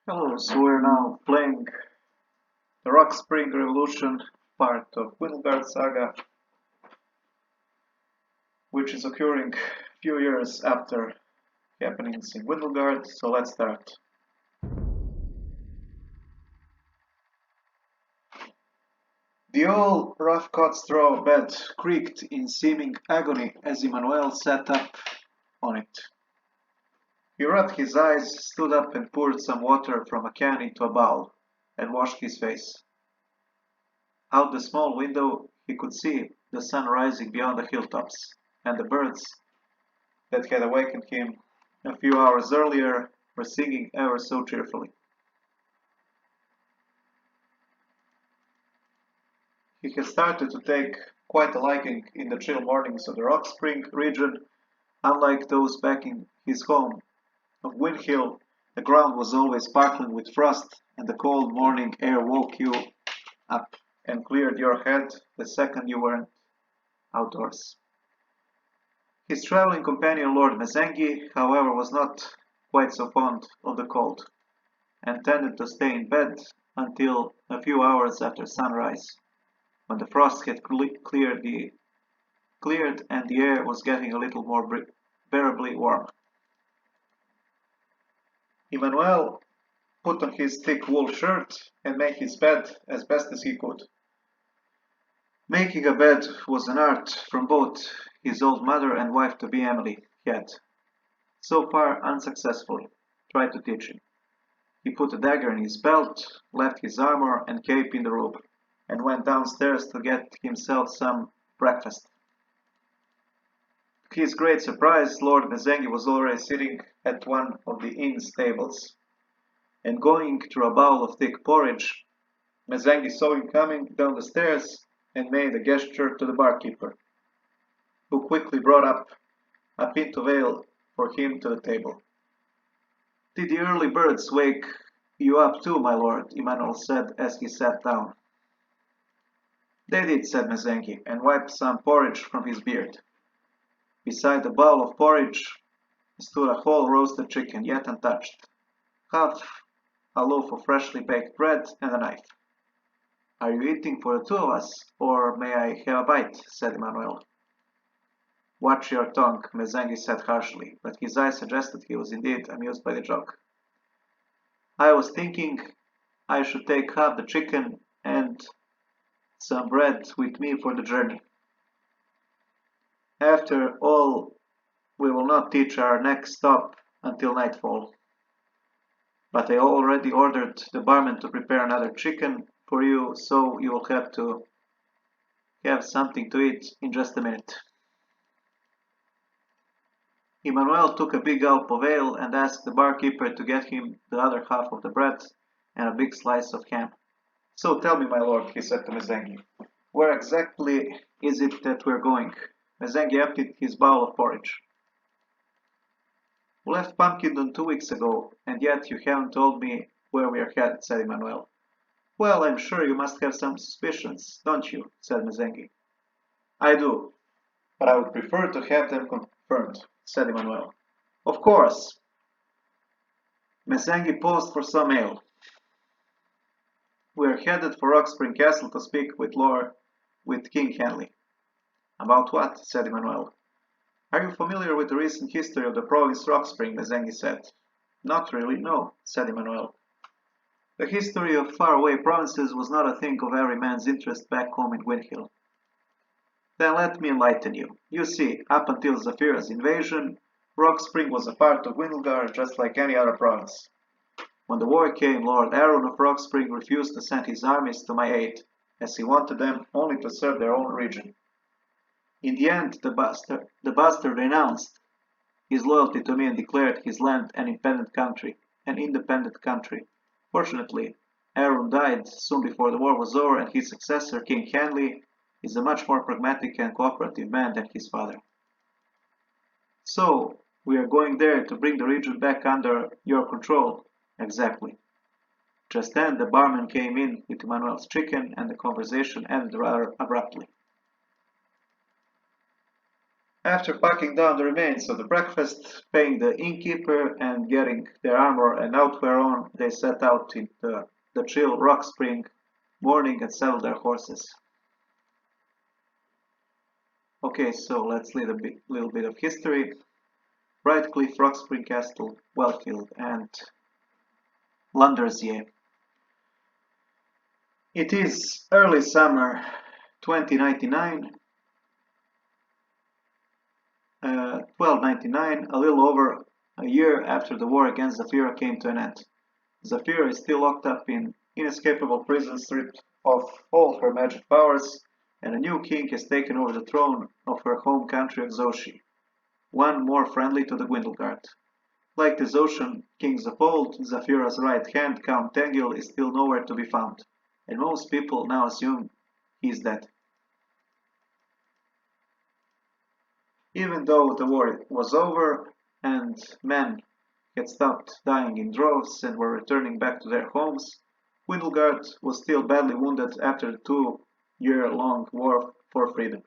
Hello, so we're now playing the Rockspring Revolution, part of Gwyndelgard saga, which is occurring a few years after happenings in Gwyndelgard, so let's start. The old rough-cut straw bed creaked in seeming agony as Imanuel sat up on it. He rubbed his eyes, stood up and poured some water from a can into a bowl, and washed his face. Out the small window he could see the sun rising beyond the hilltops, and the birds that had awakened him a few hours earlier were singing ever so cheerfully. He had started to take quite a liking in the chill mornings of the Rockspring region. Unlike those back in his home of Windhill, the ground was always sparkling with frost, and the cold morning air woke you up and cleared your head the second you weren't outdoors. His travelling companion Lord Mezenghi, however, was not quite so fond of the cold, and tended to stay in bed until a few hours after sunrise, when the frost had cleared and the air was getting a little more bearably warm. Imanuel put on his thick wool shirt and made his bed as best as he could. Making a bed was an art from both his old mother and wife-to-be Emily had, so far unsuccessfully, tried to teach him. He put a dagger in his belt, left his armor and cape in the room, and went downstairs to get himself some breakfast. To his great surprise, Lord Mezenghi was already sitting at one of the inn's tables, and going through a bowl of thick porridge. Mezenghi saw him coming down the stairs and made a gesture to the barkeeper, who quickly brought up a pint of ale for him to the table. "Did the early birds wake you up too, my lord?" Imanuel said as he sat down. "They did," said Mezenghi, and wiped some porridge from his beard. Beside the bowl of porridge stood a whole roasted chicken, yet untouched, half a loaf of freshly baked bread, and a knife. "Are you eating for the two of us, or may I have a bite?" said Imanuel. "Watch your tongue," Mezenghi said harshly, but his eyes suggested he was indeed amused by the joke. "I was thinking I should take half the chicken and some bread with me for the journey. After all, we will not reach our next stop until nightfall. But I already ordered the barman to prepare another chicken for you, so you will have to have something to eat in just a minute." Imanuel took a big gulp of ale and asked the barkeeper to get him the other half of the bread and a big slice of ham. "So tell me, my lord," he said to Mezenghi, "where exactly is it that we're going?" Mezenghi emptied his bowl of porridge. "We left Pumpkindon 2 weeks ago, and yet you haven't told me where we are headed," said Imanuel. "Well, I'm sure you must have some suspicions, don't you?" said Mezenghi. "I do, but I would prefer to have them confirmed," said Imanuel. "Of course." Mezenghi paused for some ale. "We are headed for Rockspring Castle to speak with King Hanley." "About what?" said Imanuel. "Are you familiar with the recent history of the province Rockspring?" Mezenghi said. "Not really, no," said Imanuel. The history of faraway provinces was not a thing of every man's interest back home in Windhill. "Then let me enlighten you. You see, up until Zephyra's invasion, Rockspring was a part of Gwyndelgard just like any other province. When the war came, Lord Aaron of Rockspring refused to send his armies to my aid, as he wanted them only to serve their own region. In the end, the bastard renounced his loyalty to me and declared his land an independent country. Fortunately, Aaron died soon before the war was over, and his successor, King Hanley, is a much more pragmatic and cooperative man than his father. So, we are going there to bring the region back under your control." "Exactly." Just then the barman came in with Imanuel's chicken, and the conversation ended rather abruptly. After packing down the remains of the breakfast, paying the innkeeper, and getting their armor and outwear on, they set out into the chill Rockspring morning and saddled their horses. Okay, so let's lead a little bit of history. Brightcliff, Rockspring Castle, Wellfield, and Landersier. It is early summer 2099, 1299, a little over a year after the war against Zafira came to an end. Zafira is still locked up in inescapable prison, stripped of all her magic powers, and a new king has taken over the throne of her home country of Zoshi, one more friendly to the Gwyndelgard. Like the Zoshan kings of old, Zafira's right hand, Count Tengil, is still nowhere to be found, and most people now assume he is dead. Even though the war was over and men had stopped dying in droves and were returning back to their homes, Gwyndelgard was still badly wounded after the 2-year-long war for freedom.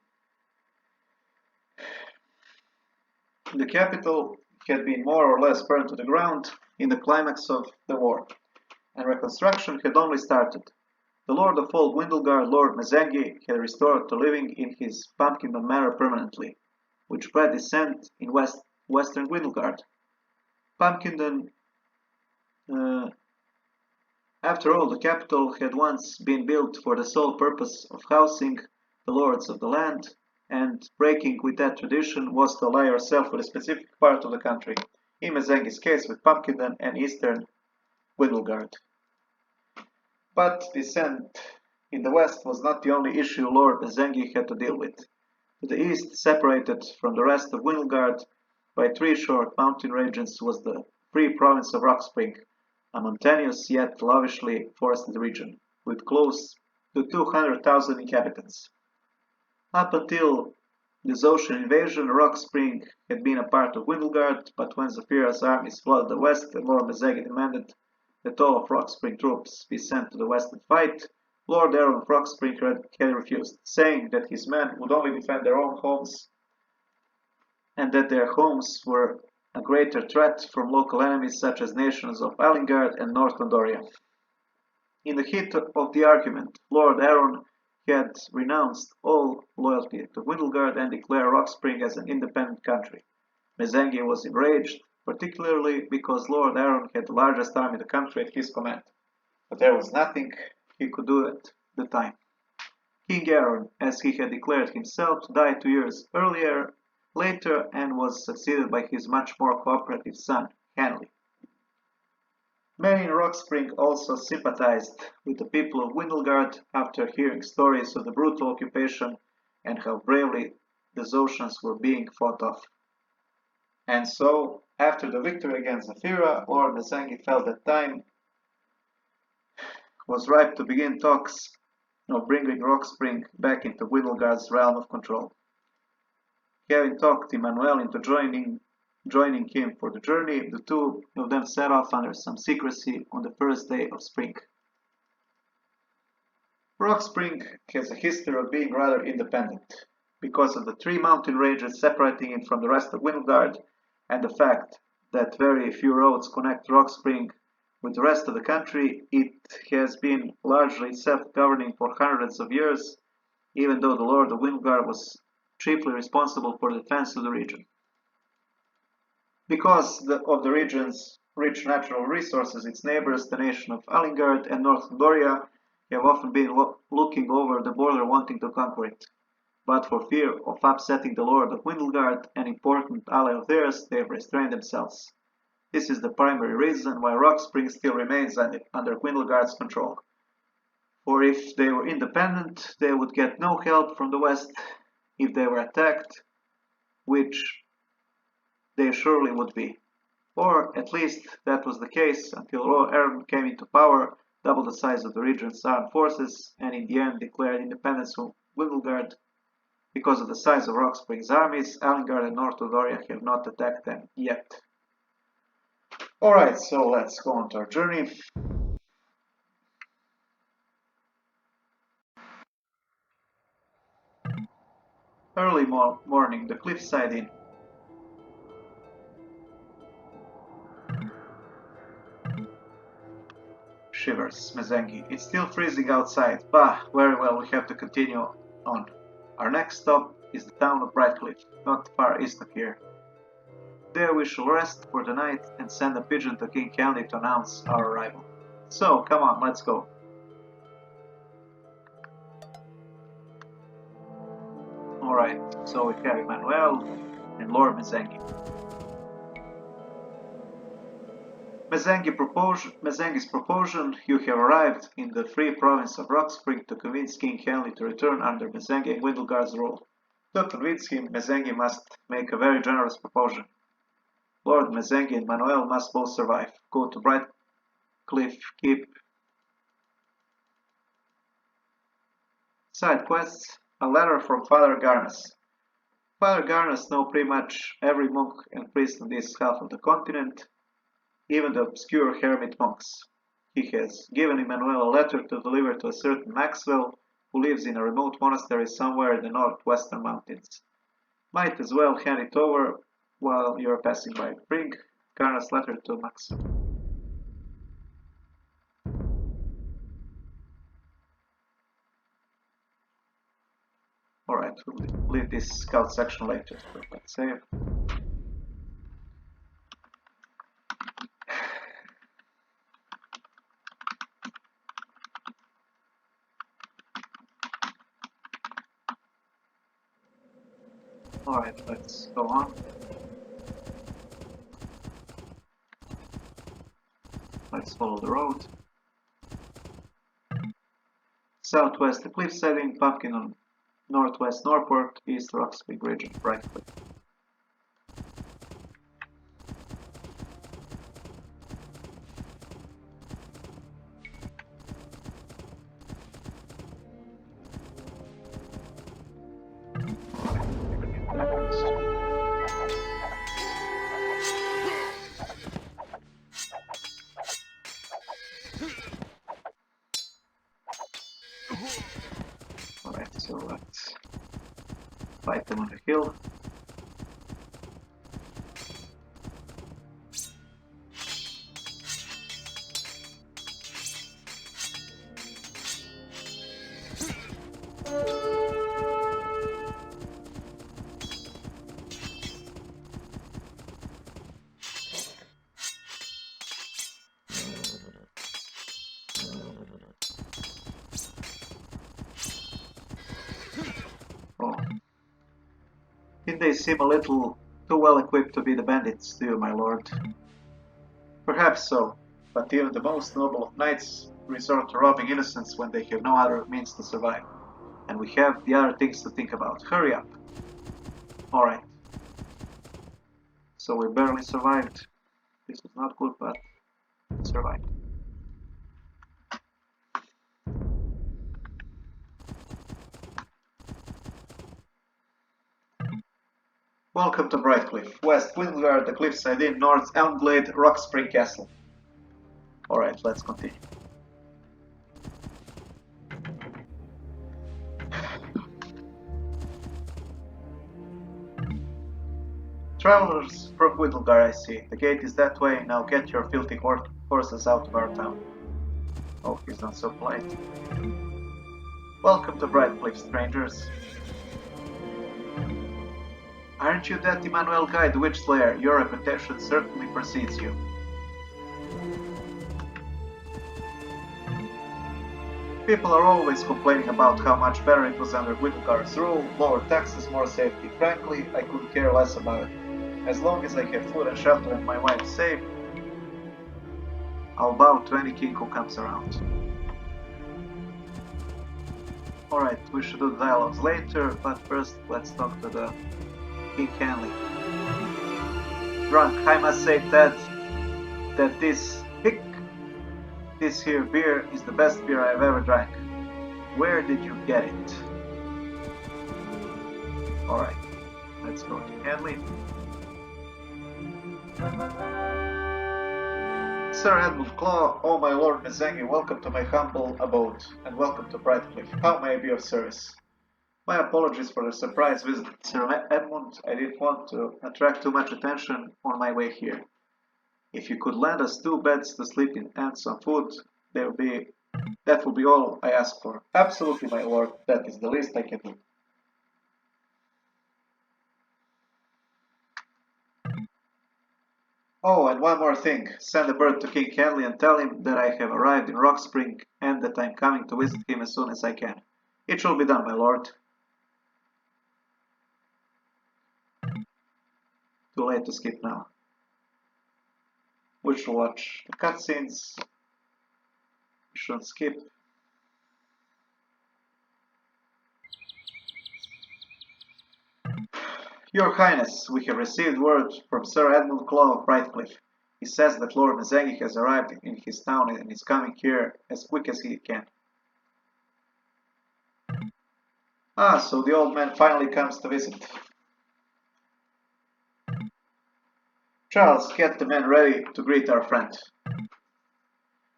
The capital had been more or less burned to the ground in the climax of the war, and reconstruction had only started. The Lord of Old Gwyndelgard, Lord Mezenghi, had restored to living in his Pumpkinman manor permanently, which bred descent in western Gwyndelgard. Pumpkinman, after all, the capital had once been built for the sole purpose of housing the lords of the land, and breaking with that tradition was to ally yourself with a specific part of the country, in Mezenghi's case with Pumpkinman and eastern Gwyndelgard. But descent in the west was not the only issue Lord Mezenghi had to deal with. To the east, separated from the rest of Gwyndelgard by 3 short mountain ranges, was the free province of Rockspring, a mountainous yet lavishly forested region, with close to 200,000 inhabitants. Up until the Zoshan invasion, Rockspring had been a part of Gwyndelgard, but when Zafira's armies flooded the west and Lord Mezenghi demanded that all of Rockspring troops be sent to the west and fight, Lord Aaron of Rockspring had refused, saying that his men would only defend their own homes and that their homes were a greater threat from local enemies such as nations of Alingard and North Andoria. In the heat of the argument, Lord Aaron had renounced all loyalty to Gwyndelgard and declared Rockspring as an independent country. Mezenghi was enraged, particularly because Lord Aaron had the largest army in the country at his command, but there was nothing he could do at the time. King Aaron, as he had declared himself, died 2 years later and was succeeded by his much more cooperative son, Hanley. Many in Rockspring also sympathized with the people of Gwyndelgard after hearing stories of the brutal occupation and how bravely the Zoshans were being fought off. And so, after the victory against Zafira, Lord Mezenghi felt that time was ripe to begin talks of bringing Rockspring back into Gwyndelgard's realm of control. Having talked Imanuel into joining him for the journey, the two of them set off under some secrecy on the first day of spring. Rockspring has a history of being rather independent, because of the 3 mountain ranges separating it from the rest of Gwyndelgard, and the fact that very few roads connect Rockspring with the rest of the country. It has been largely self-governing for hundreds of years, even though the Lord of Gwyndelgard was chiefly responsible for the defense of the region. Because of the region's rich natural resources, its neighbors, the nation of Alingard and North Andoria, have often been looking over the border wanting to conquer it. But for fear of upsetting the Lord of Gwyndelgard, an important ally of theirs, they have restrained themselves. This is the primary reason why Rockspring still remains under Gwyndelgard's control. For if they were independent, they would get no help from the west if they were attacked, which they surely would be. Or at least that was the case until Lord Aaron came into power, doubled the size of the region's armed forces, and in the end declared independence from Gwyndelgard. Because of the size of Rockspring's armies, Alingard and North Andoria have not attacked them yet. Alright, so let's go on to our journey. Early morning, the cliffside inn. Shivers, Mezenghi. It's still freezing outside. Bah, very well, we have to continue on. Our next stop is the town of Brightcliff, not far east of here. There we shall rest for the night and send a pigeon to King Hanley to announce our arrival. So, come on, let's go. Alright, so we have Imanuel and Lord Mezenghi. Mezenghi's proposal, you have arrived in the free province of Rockspring to convince King Hanley to return under Mezenghi and Gwyndelgard's rule. To convince him, Mezenghi must make a very generous proposal. Lord Mezenghi and Manuel must both survive. Go to Brightcliff, keep side quests. A letter from Father Garnas. Father Garnas knows pretty much every monk and priest on this half of the continent, even the obscure hermit monks. He has given Imanuel a letter to deliver to a certain Maxwell, who lives in a remote monastery somewhere in the northwestern mountains. Might as well hand it over while you're passing by. Bring Garna's letter to Maxwell. Alright, we'll leave this scout section later. Let's save. Alright, let's go on. Let's follow the road. Southwest the cliffside in Pumpkin on northwest Norport, east Rockspring region, Brightcliff. Alright, so let's fight them on the hill. Did they seem a little too well equipped to be the bandits to you, my lord? Perhaps so, but even the most noble of knights resort to robbing innocents when they have no other means to survive. And we have the other things to think about. Hurry up! Alright. So we barely survived. This was not good, but we survived. Welcome to Brightcliff. West Gwyndelgard, the cliffside inn, north Elmglade, Rockspring Castle. Alright, let's continue. Travelers from Gwyndelgard, I see. The gate is that way. Now get your filthy horses out of our town. Oh, he's not so polite. Welcome to Brightcliff, strangers. Aren't you that Imanuel guy, the witch slayer? Your reputation certainly precedes you. People are always complaining about how much better it was under Gwyndelgard's rule, lower taxes, more safety. Frankly, I couldn't care less about it. As long as I have food and shelter and my wife safe, I'll bow to any king who comes around. Alright, we should do the dialogues later, but first let's talk to the King Hanley. Drunk, I must say that this here beer is the best beer I've ever drank. Where did you get it? Alright, let's go to Hanley. Sir Edmund Claw, oh my Lord Mezenghi, welcome to my humble abode, and welcome to Brightcliff. How may I be of service? My apologies for the surprise visit, Sir Edmund. I didn't want to attract too much attention on my way here. If you could lend us 2 beds to sleep in and some food, that will be all I ask for. Absolutely, my lord. That is the least I can do. Oh, and one more thing. Send a bird to King Hanley and tell him that I have arrived in Rockspring and that I am coming to visit him as soon as I can. It shall be done, my lord. Too late to skip now. We shall watch the cutscenes. We shall skip. Your Highness, we have received word from Sir Edmund Claw of Brightcliff. He says that Lord Mezenghi has arrived in his town and is coming here as quick as he can. Ah, so the old man finally comes to visit. Charles, get the men ready to greet our friend.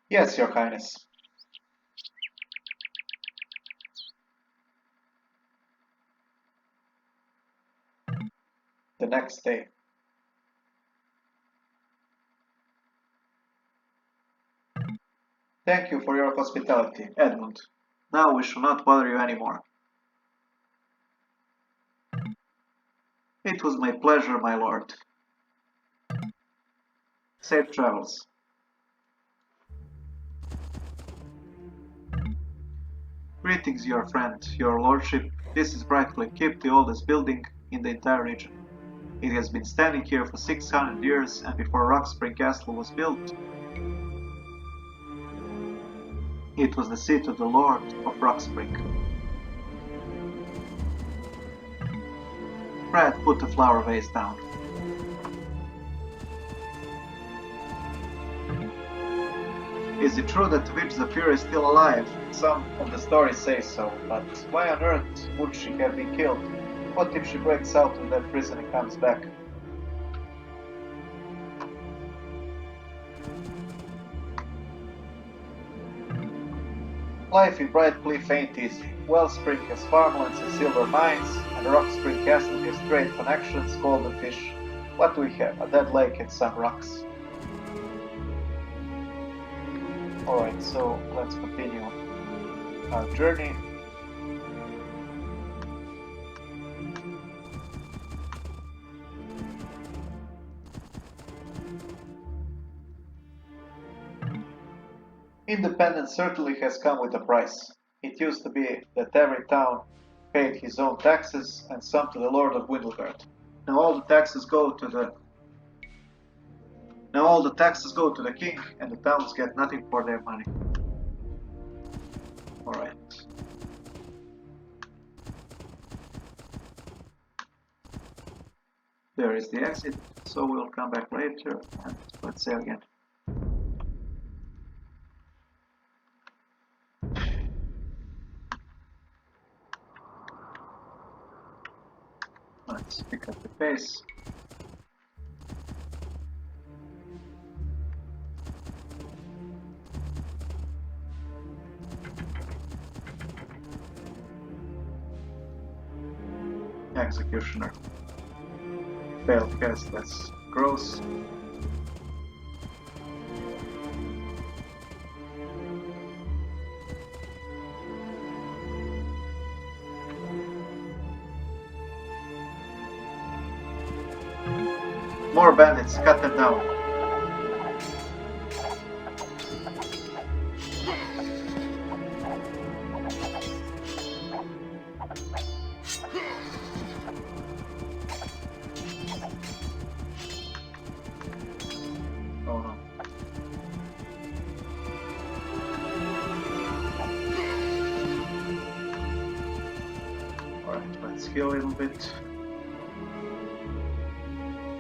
Yes, Your Highness. The next day. Thank you for your hospitality, Edmund. Now we shall not bother you anymore. It was my pleasure, my lord. Safe travels. Greetings, your friend, your lordship. This is Brightcliff Keep, the oldest building in the entire region. It has been standing here for 600 years, and before Rockspring Castle was built, it was the seat of the Lord of Rockspring. Brad, put the flower vase down. Is it true that Witch Zafira is still alive? Some of the stories say so, but why on earth would she have been killed? What if she breaks out of that prison and comes back? Life in Brightcliff ain't easy. Wellspring has farmlands and silver mines, and Rockspring Castle has trade connections, golden fish. What do we have? A dead lake and some rocks. Alright, so let's continue our journey. Independence certainly has come with a price. It used to be that every town paid his own taxes and some to the Lord of Gwyndelgard. Now all the taxes go to the king, and the towns get nothing for their money. Alright. There is the exit, so we'll come back later and let's say again. Let's pick up the pace. Executioner. Failed cast, that's gross. More bandits, cut them down. Oh no. Alright, let's heal a little bit.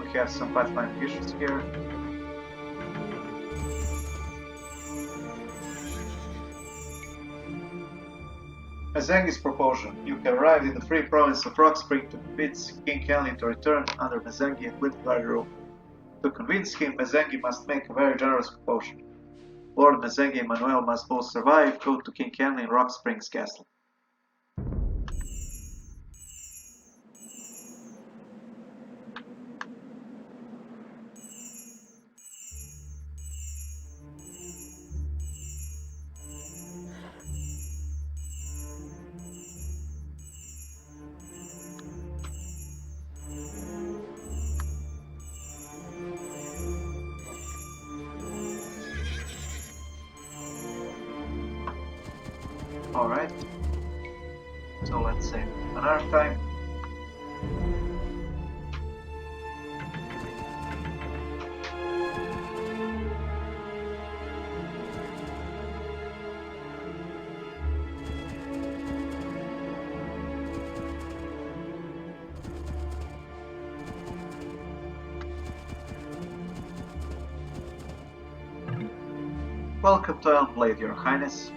We have some pipeline issues here. Mezenghi's proposal. You have arrived in the free province of Rockspring to convince King Hanley to return under Mezenghi and Gwyndelgard rule. To convince him, Mezenghi must make a very generous proposal. Lord Mezenghi and Imanuel must both survive, go to King Hanley in Rockspring's castle. Alright, so let's say another time. Welcome to Elmblade, Your Highness.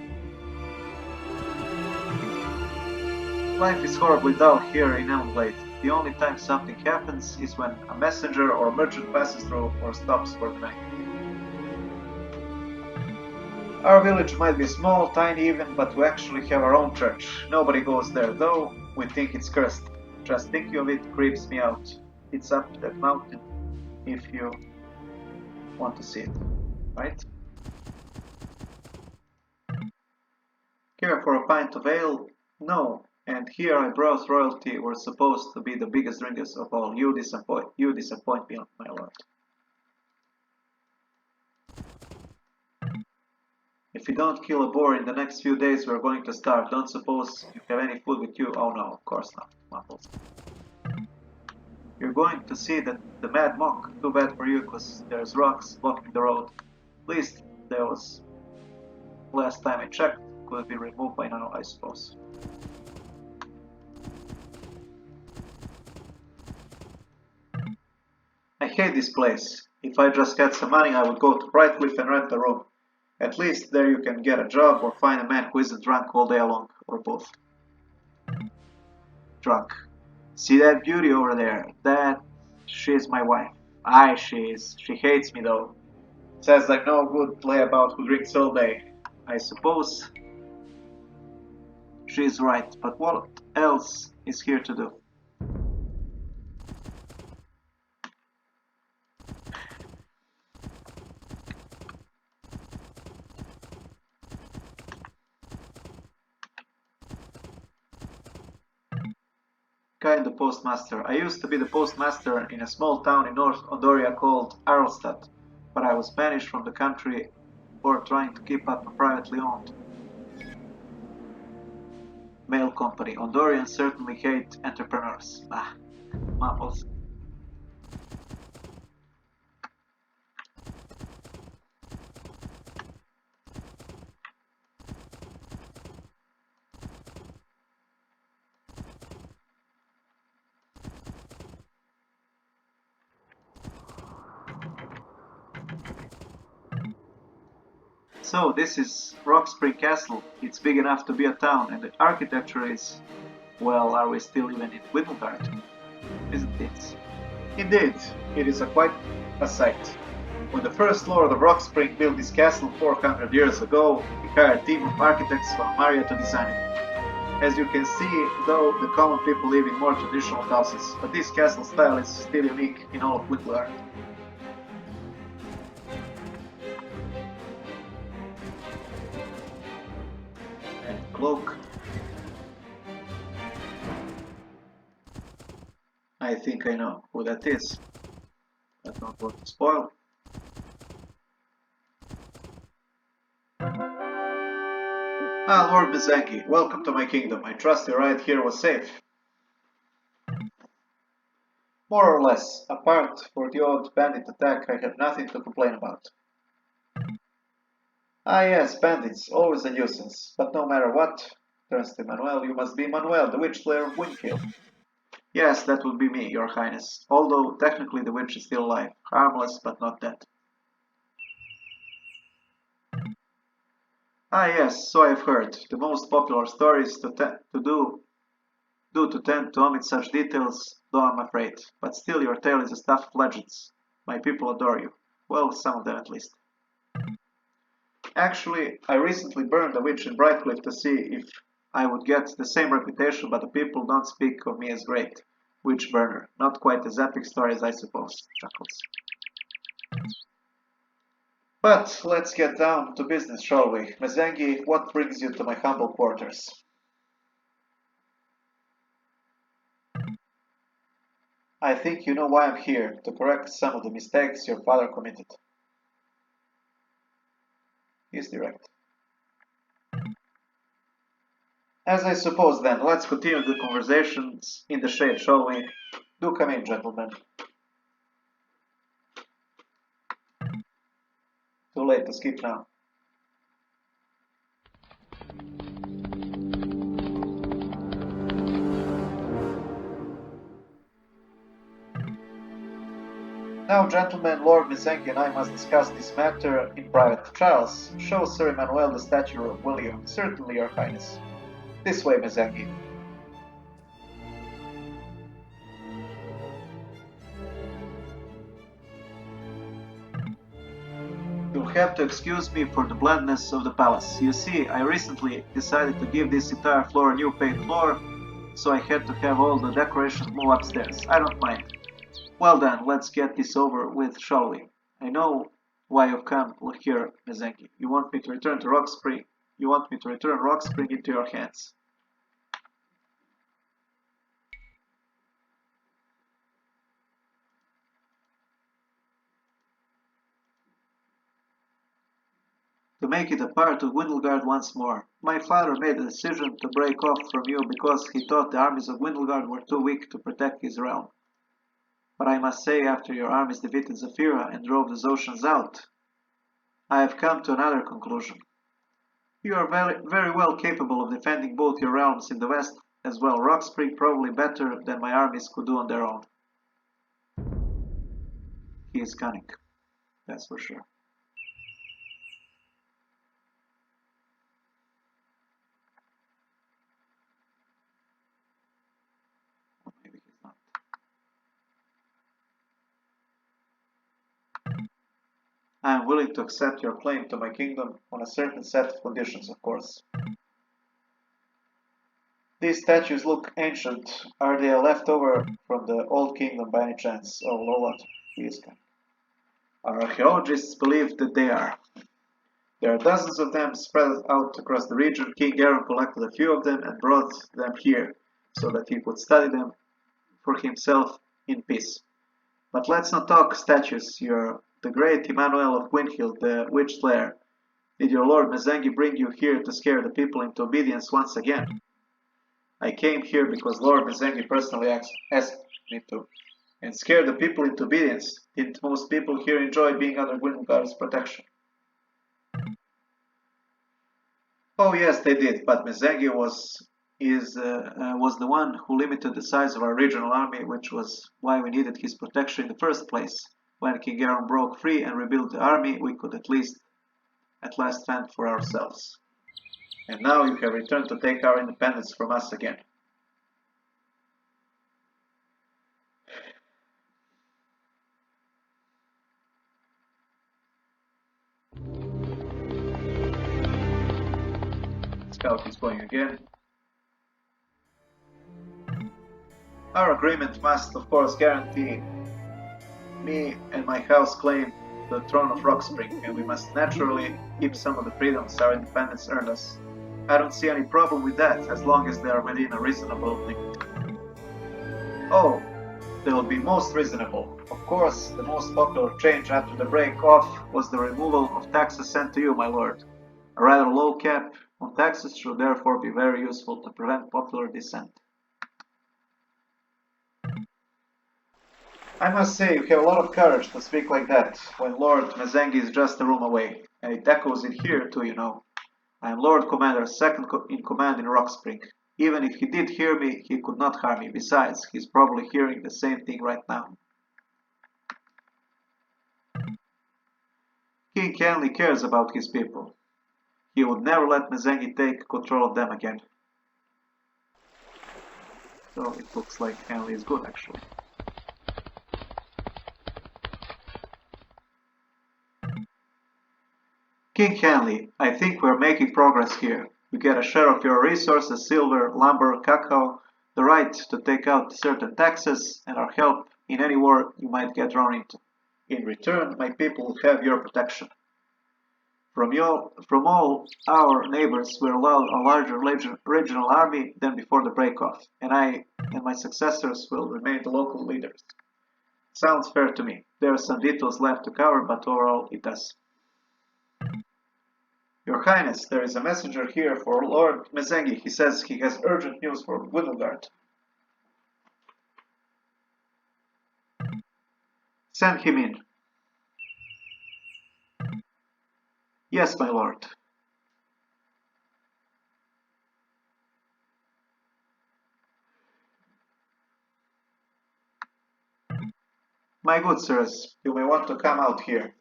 Life is horribly dull here in Elmblade. The only time something happens is when a messenger or merchant passes through or stops for the night. Our village might be small, tiny even, but we actually have our own church. Nobody goes there though, we think it's cursed. Just thinking of it creeps me out. It's up that mountain if you want to see it, right? Care for a pint of ale? No. And here I browse royalty were supposed to be the biggest drinkers of all. You disappoint me, my lord. If you don't kill a boar in the next few days, we're going to starve. Don't suppose you have any food with you? Oh no, of course not, Muffles. You're going to see the mad monk. Too bad for you, cause there's rocks blocking the road. At least there was last time I checked. Could be removed by now, I suppose. I hate this place. If I just had some money, I would go to Brightcliff and rent a room. At least there you can get a job or find a man who isn't drunk all day long, or both. Drunk. See that beauty over there? She's my wife. Aye, she is. She hates me though. Says I'm no good layabout who drinks all day. I suppose she's right, but what else is here to do? Guide the postmaster. I used to be the postmaster in a small town in North Ondoria called Arlstad, but I was banished from the country for trying to keep up a privately owned mail company. Ondorians certainly hate entrepreneurs. Ah, mumbles. So this is Rockspring Castle. It's big enough to be a town, and the architecture is... Well, are we still even in Gwyndelgard? Isn't it? Indeed, it is quite a sight. When the first lord of Rockspring built this castle 400 years ago, he hired a team of architects from Maria to design it. As you can see, though, the common people live in more traditional houses, but this castle style is still unique in all of Gwyndelgard. Cloak. I think I know who that is. I don't want to spoil. Ah, Lord Mezenghi, welcome to my kingdom. I trust your ride here was safe. More or less. Apart for the odd bandit attack, I have nothing to complain about. Ah yes, bandits, always a nuisance. But no matter what, turns to Imanuel, you must be Manuel, the witch slayer of Windkill. Yes, that would be me, your highness. Although technically the witch is still alive, harmless but not dead. Ah yes, so I've heard. The most popular stories to tend to omit such details, though I'm afraid. But still your tale is a stuff of legends. My people adore you. Well, some of them at least. Actually, I recently burned a witch in Brightcliff to see if I would get the same reputation, but the people don't speak of me as great. Witch burner. Not quite as epic stories, I suppose. Chuckles. But let's get down to business, shall we? Mezenghi, what brings you to my humble quarters? I think you know why I'm here, to correct some of the mistakes your father committed. He's direct. As I suppose then, let's continue the conversations in the shade, shall we? Do come in, gentlemen. Too late to skip now. Now, gentlemen, Lord Mezenghi and I must discuss this matter in private. Charles, show Sir Imanuel the statue, will you? Certainly, Your Highness. This way, Mezenghi. You'll have to excuse me for the blandness of the palace. You see, I recently decided to give this entire floor a new paint floor, so I had to have all the decorations moved upstairs. I don't mind. Well then, let's get this over with, shall we? I know why you've come here, Mezenghi. You want me to return to Rockspring. You want me to return Rockspring into your hands. To make it a part of Gwyndelgard once more. My father made the decision to break off from you because he thought the armies of Gwyndelgard were too weak to protect his realm. But I must say, after your armies defeated Zephyra and drove the Zotians out, I have come to another conclusion. You are very well capable of defending both your realms in the west as well. Rockspring probably better than my armies could do on their own. He is cunning, that's for sure. Or maybe he's not. I am willing to accept your claim to my kingdom on a certain set of conditions, of course. These statues look ancient. Are they a leftover from the old kingdom by any chance? Oh, Lola, he is cunning. Our archaeologists believe that they are. There are dozens of them spread out across the region. King Aaron collected a few of them and brought them here, so that he could study them for himself in peace. But let's not talk statues. You're the great Imanuel of Gwynhild, the witch slayer. Did your lord Mezenghi bring you here to scare the people into obedience once again? I came here because Lord Mezenghi personally asked me to. And scare the people into obedience. Didn't most people here enjoy being under Gwyndelgard's protection? Oh yes, they did, but Mezenghi was the one who limited the size of our regional army, which was why we needed his protection in the first place. When King Aaron broke free and rebuilt the army, we could at last fend for ourselves. And now you have returned to take our independence from us again. Scout is going again. Our agreement must, of course, guarantee me and my house claim the throne of Rockspring, and we must naturally keep some of the freedoms our independence earned us. I don't see any problem with that, as long as they are within a reasonable limit. Oh, they will be most reasonable. Of course, the most popular change after the break-off was the removal of taxes sent to you, my lord. A rather low cap on taxes should therefore be very useful to prevent popular dissent. I must say, you have a lot of courage to speak like that, when Lord Mezenghi is just a room away, and it echoes in here too, you know. I am Lord Commander, second in command in Rockspring. Even if he did hear me, he could not harm me. Besides, he's probably hearing the same thing right now. King Hanley cares about his people. He would never let Mezenghi take control of them again. So it looks like Hanley is good, actually. King Hanley, I think we're making progress here. You get a share of your resources, silver, lumber, cacao, the right to take out certain taxes, and our help in any war you might get drawn into. In return, my people will have your protection. From all our neighbors, we're allowed a larger regional army than before the break-off, and I and my successors will remain the local leaders. Sounds fair to me. There are some details left to cover, but overall it does. Your Highness, there is a messenger here for Lord Mezenghi. He says he has urgent news for Gwyndelgard. Send him in. Yes, my lord. My good sirs, you may want to come out here.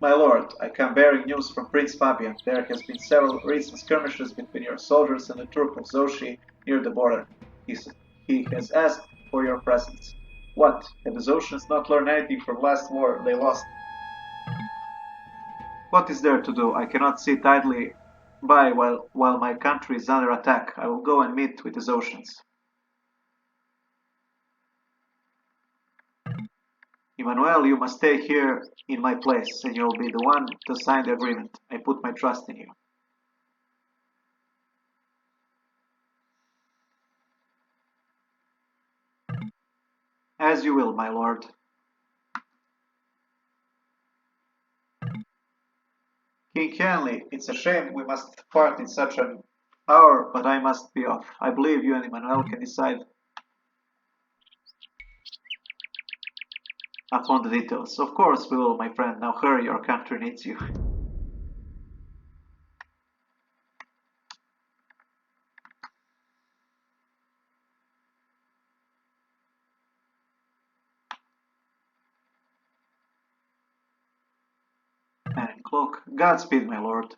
My lord, I come bearing news from Prince Fabian. There has been several recent skirmishes between your soldiers and the troop of Zoshi near the border. He has asked for your presence. What? Have the Zoshians not learned anything from last war they lost? What is there to do? I cannot sit idly by while my country is under attack. I will go and meet with the Zoshians. Imanuel, you must stay here in my place, and you'll be the one to sign the agreement. I put my trust in you. As you will, my lord. King Hanley, it's a shame we must part in such an hour, but I must be off. I believe you and Imanuel can decide upon the details. Of course we will, my friend. Now hurry, your country needs you. Man in cloak. Godspeed, my lord.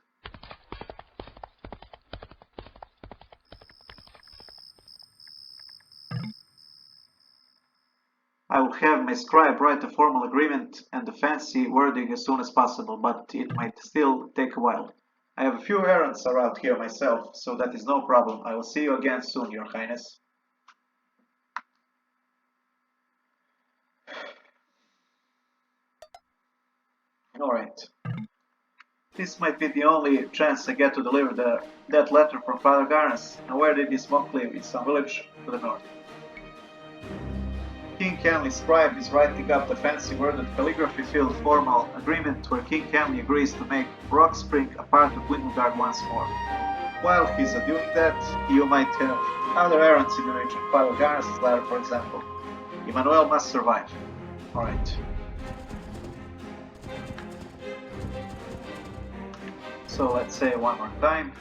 I will have my scribe write a formal agreement and the fancy wording as soon as possible, but it might still take a while. I have a few errands around here myself, so that is no problem. I will see you again soon, your highness. Alright. This might be the only chance I get to deliver that letter from Father Garnes. Now where did this monk live? In some village to the north. King Hanley's scribe is writing up the fancy worded calligraphy-filled formal agreement where King Hanley agrees to make Rockspring a part of Gwyndelgard once more. While he's doing that, you might have other errands in the region. Father Garnes' letter, for example. Imanuel must survive. Alright. So let's say one more time.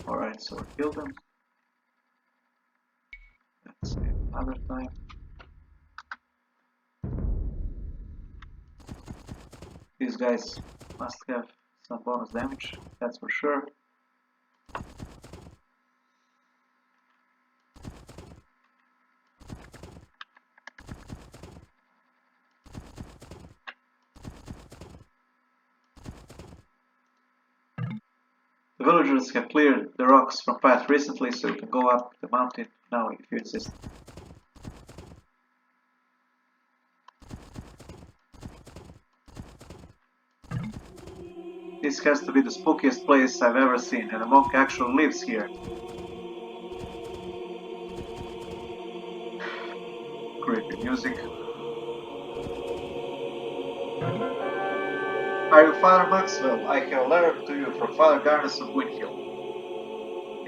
Alright, so we killed them. Let's say another time. These guys must have some bonus damage, that's for sure. The villagers have cleared the rocks from path recently, so you can go up the mountain now if you insist. This has to be the spookiest place I've ever seen, and a monk actually lives here. Creepy music. Are you Father Maxwell? I have a letter to you from Father Garnes of Windhill.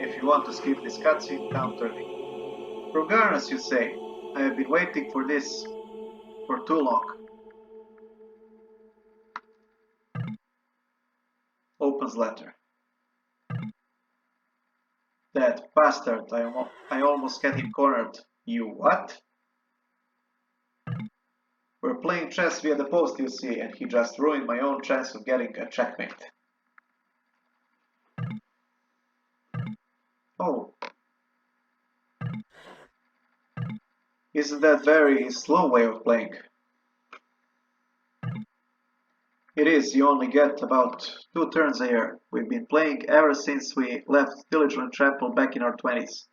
If you want to skip this cutscene, counter me. From Garnes, you say? I have been waiting for this for too long. Opens letter. That bastard, I almost had him cornered. You what? We're playing chess via the post, you see, and he just ruined my own chance of getting a checkmate. Oh, isn't that very slow way of playing? It is, you only get about 2 turns a year. We've been playing ever since we left Diligent Chapel back in our 20s.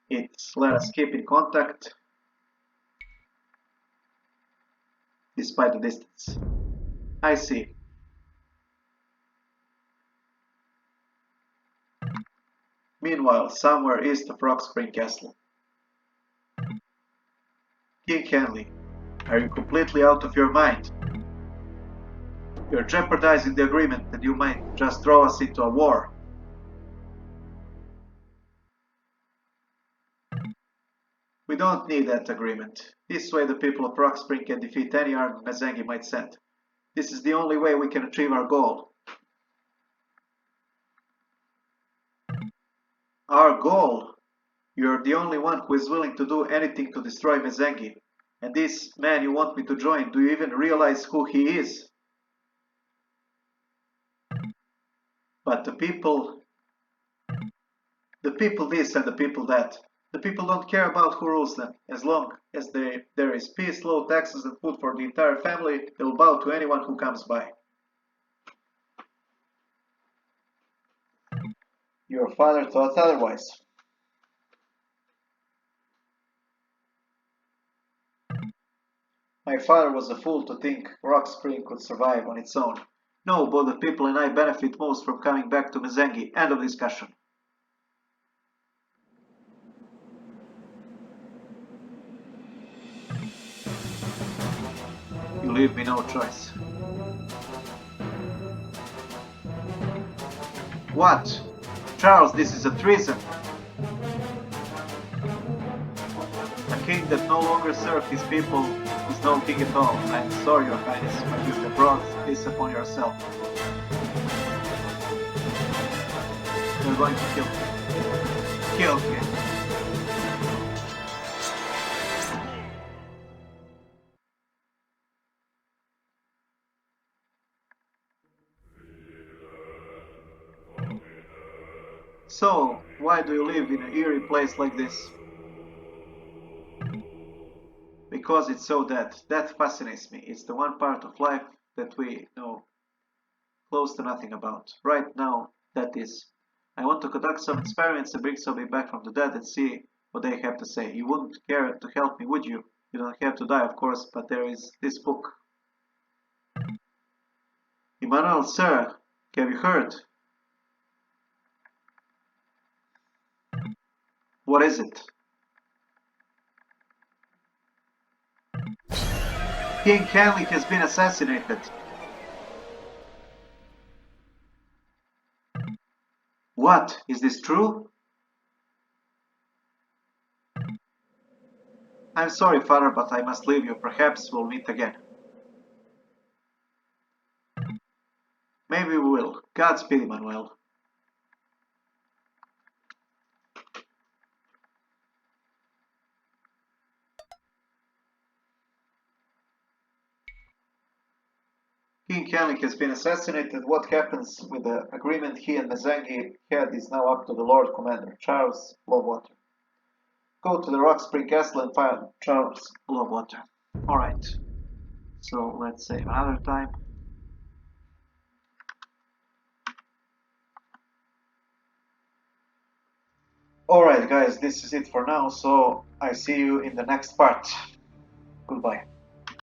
It's let us keep in contact despite the distance. I see. Meanwhile, somewhere east of Rockspring Castle. King Hanley, are you completely out of your mind? You're jeopardizing the agreement and you might just throw us into a war. We don't need that agreement. This way the people of Rockspring can defeat any army Mezenghi might send. This is the only way we can achieve our goal. Our goal? You're the only one who is willing to do anything to destroy Mezenghi. And this man you want me to join, do you even realize who he is? But the people this and the people that. The people don't care about who rules them. As long as there is peace, low taxes, and food for the entire family, they'll bow to anyone who comes by. Your father thought otherwise. My father was a fool to think Rockspring could survive on its own. No, both the people and I benefit most from coming back to Mezenghi. End of discussion. You leave me no choice. What? Charles, this is a treason. A king that no longer serves his people is no king at all. I am sorry, your highness, but you have brought this upon yourself. You're going to kill me. Kill me. So, why do you live in an eerie place like this? Because it's so dead. That fascinates me. It's the one part of life that we know close to nothing about. Right now, that is. I want to conduct some experiments and bring somebody back from the dead and see what they have to say. You wouldn't care to help me, would you? You don't have to die, of course, but there is this book. Imanuel, sir, have you heard? What is it? King Hanley has been assassinated. What? Is this true? I'm sorry, father, but I must leave you. Perhaps we'll meet again. Maybe we will. Godspeed, Manuel. King Hanley has been assassinated. What happens with the agreement he and Mezenghi had is now up to the Lord Commander, Charles Lovewater. Go to the Rockspring Castle and find Charles Lovewater. Alright, so let's save another time. Alright guys, this is it for now, so I see you in the next part. Goodbye.